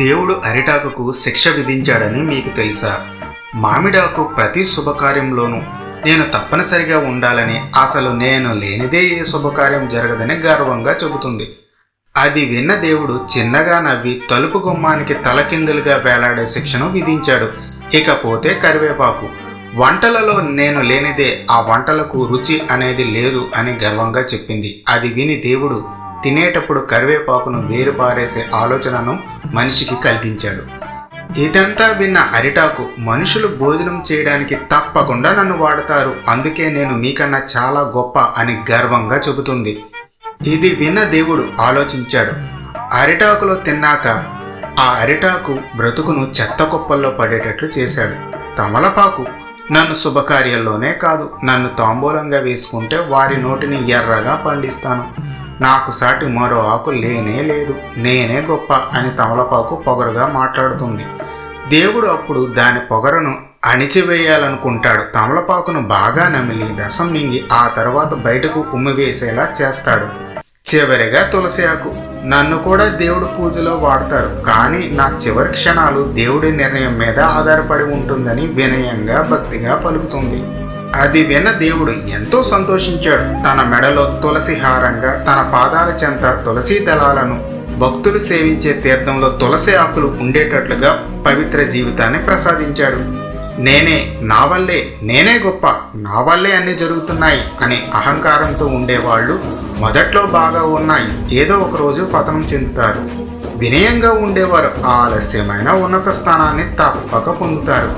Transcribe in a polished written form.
దేవుడు అరిటాకుకు శిక్ష విధించాడని మీకు తెలుసా? మామిడాకు ప్రతి శుభకార్యంలోనూ నేను తప్పనిసరిగా ఉండాలని, అసలు నేను లేనిదే ఏ శుభకార్యం జరగదని గర్వంగా చెబుతుంది. అది విన్న దేవుడు చిన్నగా నవ్వి తలుపు గుమ్మానికి తలకిందులుగా వేలాడే శిక్షను విధించాడు. ఇకపోతే కరివేపాకు. వంటలలో నేను లేనిదే ఆ వంటలకు రుచి అనేది లేదు అని గర్వంగా చెప్పింది. అది విని దేవుడు తినేటప్పుడు కరివేపాకును వేరుపారేసే ఆలోచనను మనిషికి కలిగించాడు. ఇదంతా విన్న అరిటాకు, మనుషులు భోజనం చేయడానికి తప్పకుండా నన్ను వాడతారు, అందుకే నేను మీకన్నా చాలా గొప్ప అని గర్వంగా చెబుతుంది. ఇది విన్న దేవుడు ఆలోచించాడు. అరిటాకులో తిన్నాక ఆ అరిటాకు బ్రతుకును చెత్త కుప్పల్లో పడేటట్లు చేశాడు. తమలపాకు, నన్ను శుభకార్యాల్లోనే కాదు, నన్ను తాంబూలంగా వేసుకుంటే వారి నోటిని ఎర్రగా పండిస్తాను. నాకు సాటి మరో ఆకు లేనే లేదు, నేనే గొప్ప అని తమలపాకు పొగరుగా మాట్లాడుతుంది. దేవుడు అప్పుడు దాని పొగరును అణిచివేయాలనుకుంటాడు. తమలపాకును బాగా నమిలి రసం మింగి ఆ తర్వాత బయటకు ఉమ్మివేసేలా చేస్తాడు. చివరిగా తులసి ఆకు. నన్ను కూడా దేవుడు పూజలో వాడతారు, కానీ నా చివరి క్షణాలు దేవుడి నిర్ణయం మీద ఆధారపడి ఉంటుందని వినయంగా భక్తిగా పలుకుతుంది. అది విన్న దేవుడు ఎంతో సంతోషించాడు. తన మెడలో తులసి హారంగా, తన పాదాల చెంత తులసి దళాలను, భక్తులు సేవించే తీర్థంలో తులసి ఆకులు ఉండేటట్లుగా పవిత్ర జీవితాన్ని ప్రసాదించాడు. నా వల్లే, నేనే గొప్ప, నా వల్లే అన్నీ జరుగుతున్నాయి అనే అహంకారంతో ఉండేవాళ్ళు మొదట్లో బాగా ఉన్నాయి, ఏదో ఒక రోజు పతనం చెందుతారు. వినయంగా ఉండేవారు ఆలస్యమైన ఉన్నత స్థానాన్ని తప్పక పొందుతారు.